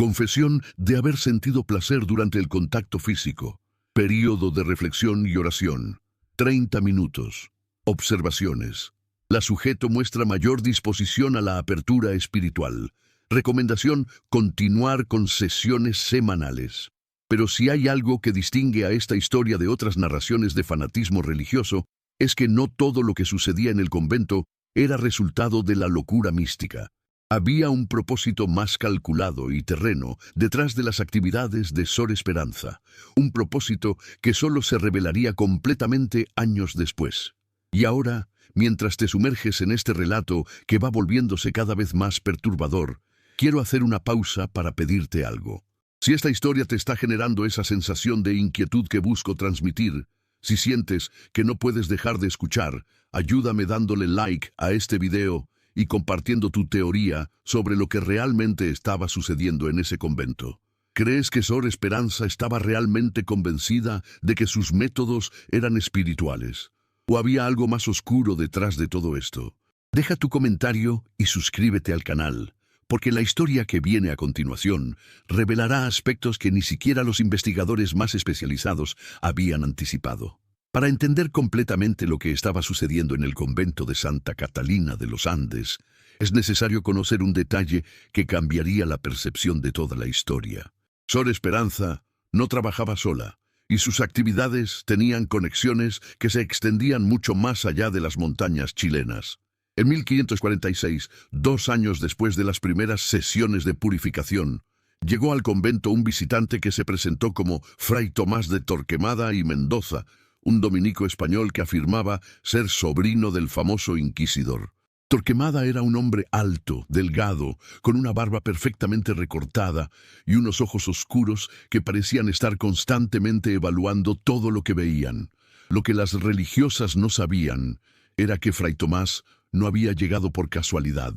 Confesión de haber sentido placer durante el contacto físico. Período de reflexión y oración. 30 minutos. Observaciones. La sujeto muestra mayor disposición a la apertura espiritual. Recomendación: continuar con sesiones semanales. Pero si hay algo que distingue a esta historia de otras narraciones de fanatismo religioso, es que no todo lo que sucedía en el convento era resultado de la locura mística. Había un propósito más calculado y terreno detrás de las actividades de Sor Esperanza, un propósito que solo se revelaría completamente años después. Y ahora, mientras te sumerges en este relato que va volviéndose cada vez más perturbador, quiero hacer una pausa para pedirte algo. Si esta historia te está generando esa sensación de inquietud que busco transmitir, si sientes que no puedes dejar de escuchar, ayúdame dándole like a este video y compartiendo tu teoría sobre lo que realmente estaba sucediendo en ese convento. ¿Crees que Sor Esperanza estaba realmente convencida de que sus métodos eran espirituales? ¿O había algo más oscuro detrás de todo esto? Deja tu comentario y suscríbete al canal, porque la historia que viene a continuación revelará aspectos que ni siquiera los investigadores más especializados habían anticipado. Para entender completamente lo que estaba sucediendo en el convento de Santa Catalina de los Andes, es necesario conocer un detalle que cambiaría la percepción de toda la historia. Sor Esperanza no trabajaba sola, y sus actividades tenían conexiones que se extendían mucho más allá de las montañas chilenas. En 1546, 2 años después de las primeras sesiones de purificación, llegó al convento un visitante que se presentó como Fray Tomás de Torquemada y Mendoza, un dominico español que afirmaba ser sobrino del famoso inquisidor. Torquemada era un hombre alto, delgado, con una barba perfectamente recortada y unos ojos oscuros que parecían estar constantemente evaluando todo lo que veían. Lo que las religiosas no sabían era que Fray Tomás no había llegado por casualidad.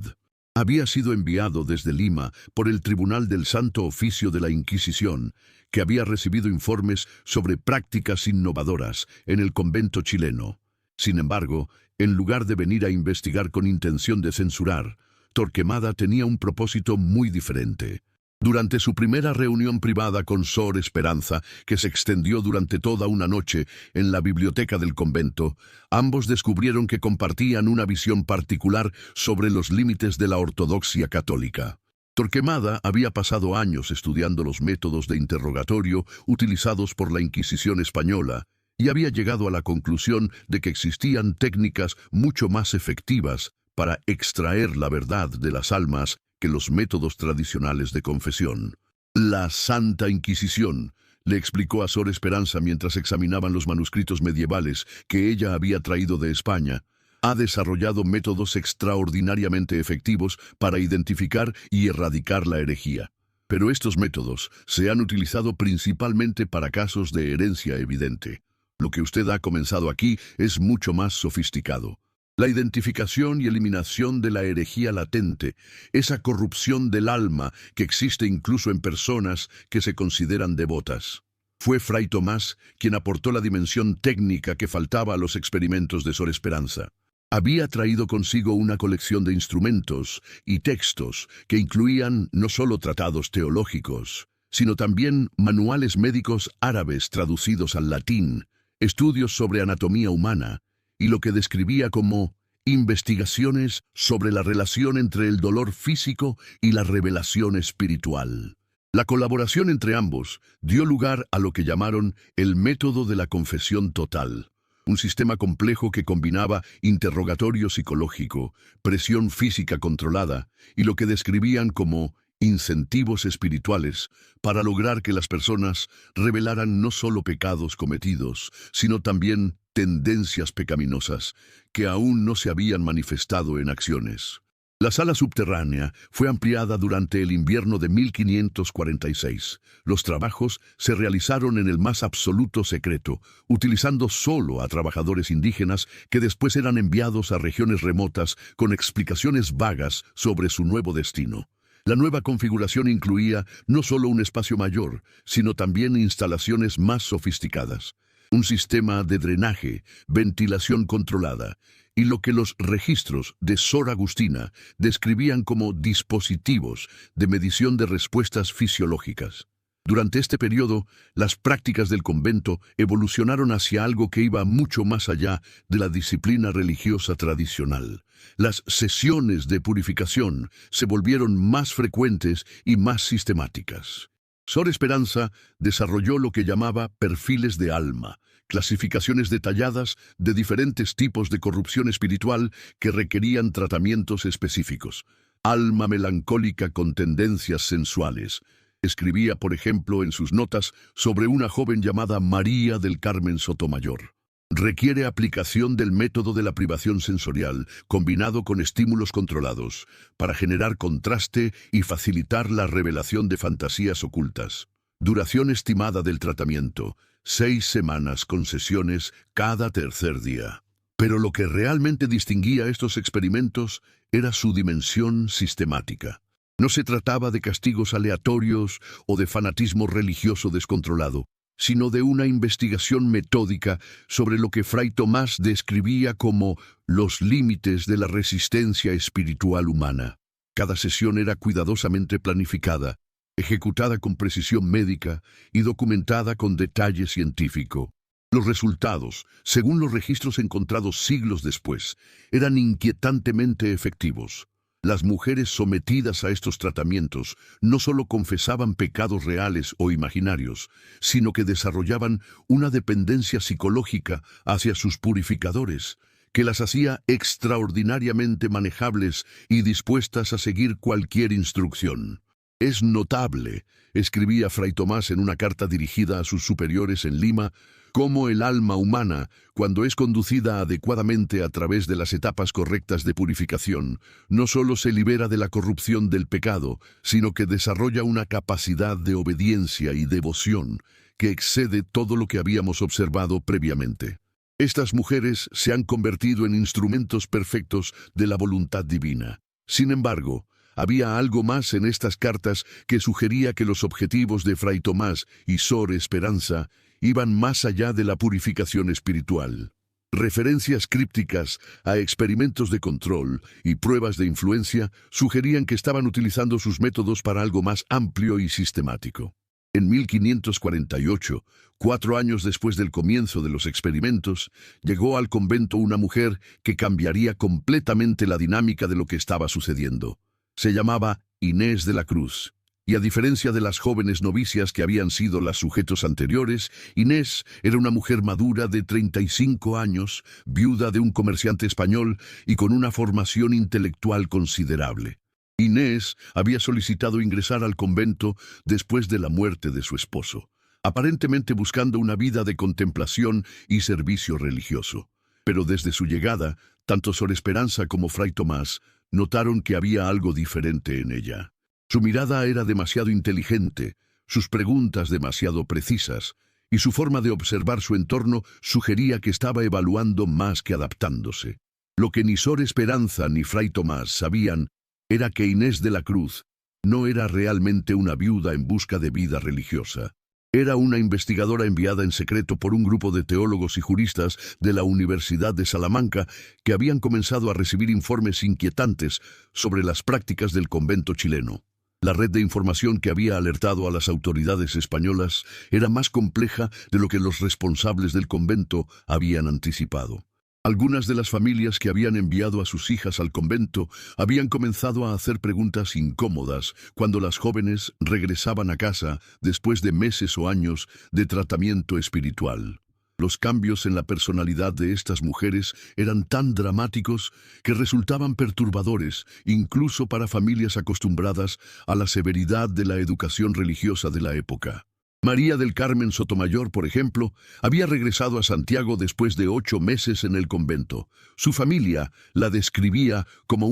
Había sido enviado desde Lima por el Tribunal del Santo Oficio de la Inquisición, que había recibido informes sobre prácticas innovadoras en el convento chileno. Sin embargo, en lugar de venir a investigar con intención de censurar, Torquemada tenía un propósito muy diferente. Durante su primera reunión privada con Sor Esperanza, que se extendió durante toda una noche en la biblioteca del convento, ambos descubrieron que compartían una visión particular sobre los límites de la ortodoxia católica. Torquemada había pasado años estudiando los métodos de interrogatorio utilizados por la Inquisición española y había llegado a la conclusión de que existían técnicas mucho más efectivas para extraer la verdad de las almas que los métodos tradicionales de confesión. La Santa Inquisición, le explicó a Sor Esperanza mientras examinaban los manuscritos medievales que ella había traído de España, ha desarrollado métodos extraordinariamente efectivos para identificar y erradicar la herejía. Pero estos métodos se han utilizado principalmente para casos de herencia evidente. Lo que usted ha comenzado aquí es mucho más sofisticado. La identificación y eliminación de la herejía latente, esa corrupción del alma que existe incluso en personas que se consideran devotas. Fue Fray Tomás quien aportó la dimensión técnica que faltaba a los experimentos de Sor Esperanza. Había traído consigo una colección de instrumentos y textos que incluían no solo tratados teológicos, sino también manuales médicos árabes traducidos al latín, estudios sobre anatomía humana, y lo que describía como investigaciones sobre la relación entre el dolor físico y la revelación espiritual. La colaboración entre ambos dio lugar a lo que llamaron el método de la confesión total, un sistema complejo que combinaba interrogatorio psicológico, presión física controlada y lo que describían como incentivos espirituales para lograr que las personas revelaran no solo pecados cometidos, sino también tendencias pecaminosas que aún no se habían manifestado en acciones. La sala subterránea fue ampliada durante el invierno de 1546. Los trabajos se realizaron en el más absoluto secreto, utilizando solo a trabajadores indígenas que después eran enviados a regiones remotas con explicaciones vagas sobre su nuevo destino. La nueva configuración incluía no solo un espacio mayor, sino también instalaciones más sofisticadas. Un sistema de drenaje, ventilación controlada y lo que los registros de Sor Agustina describían como dispositivos de medición de respuestas fisiológicas. Durante este periodo, las prácticas del convento evolucionaron hacia algo que iba mucho más allá de la disciplina religiosa tradicional. Las sesiones de purificación se volvieron más frecuentes y más sistemáticas. Sor Esperanza desarrolló lo que llamaba perfiles de alma, clasificaciones detalladas de diferentes tipos de corrupción espiritual que requerían tratamientos específicos. Alma melancólica con tendencias sensuales. Escribía, por ejemplo, en sus notas sobre una joven llamada María del Carmen Sotomayor. Requiere aplicación del método de la privación sensorial, combinado con estímulos controlados, para generar contraste y facilitar la revelación de fantasías ocultas. Duración estimada del tratamiento: 6 semanas con sesiones cada tercer día. Pero lo que realmente distinguía estos experimentos era su dimensión sistemática. No se trataba de castigos aleatorios o de fanatismo religioso descontrolado, sino de una investigación metódica sobre lo que Fray Tomás describía como los límites de la resistencia espiritual humana. Cada sesión era cuidadosamente planificada, ejecutada con precisión médica y documentada con detalle científico. Los resultados, según los registros encontrados siglos después, eran inquietantemente efectivos. Las mujeres sometidas a estos tratamientos no solo confesaban pecados reales o imaginarios, sino que desarrollaban una dependencia psicológica hacia sus purificadores, que las hacía extraordinariamente manejables y dispuestas a seguir cualquier instrucción. Es notable, escribía Fray Tomás en una carta dirigida a sus superiores en Lima, cómo el alma humana, cuando es conducida adecuadamente a través de las etapas correctas de purificación, no solo se libera de la corrupción del pecado, sino que desarrolla una capacidad de obediencia y devoción que excede todo lo que habíamos observado previamente. Estas mujeres se han convertido en instrumentos perfectos de la voluntad divina. Sin embargo, había algo más en estas cartas que sugería que los objetivos de Fray Tomás y Sor Esperanza iban más allá de la purificación espiritual. Referencias crípticas a experimentos de control y pruebas de influencia sugerían que estaban utilizando sus métodos para algo más amplio y sistemático. En 1548, 4 años después del comienzo de los experimentos, llegó al convento una mujer que cambiaría completamente la dinámica de lo que estaba sucediendo. Se llamaba Inés de la Cruz. Y a diferencia de las jóvenes novicias que habían sido las sujetos anteriores, Inés era una mujer madura de 35 años, viuda de un comerciante español y con una formación intelectual considerable. Inés había solicitado ingresar al convento después de la muerte de su esposo, aparentemente buscando una vida de contemplación y servicio religioso. Pero desde su llegada, tanto Sor Esperanza como Fray Tomás notaron que había algo diferente en ella. Su mirada era demasiado inteligente, sus preguntas demasiado precisas, y su forma de observar su entorno sugería que estaba evaluando más que adaptándose. Lo que ni Sor Esperanza ni Fray Tomás sabían era que Inés de la Cruz no era realmente una viuda en busca de vida religiosa. Era una investigadora enviada en secreto por un grupo de teólogos y juristas de la Universidad de Salamanca que habían comenzado a recibir informes inquietantes sobre las prácticas del convento chileno. La red de información que había alertado a las autoridades españolas era más compleja de lo que los responsables del convento habían anticipado. Algunas de las familias que habían enviado a sus hijas al convento habían comenzado a hacer preguntas incómodas cuando las jóvenes regresaban a casa después de meses o años de tratamiento espiritual. Los cambios en la personalidad de estas mujeres eran tan dramáticos que resultaban perturbadores, incluso para familias acostumbradas a la severidad de la educación religiosa de la época. María del Carmen Sotomayor, por ejemplo, había regresado a Santiago después de 8 meses en el convento. Su familia la describía como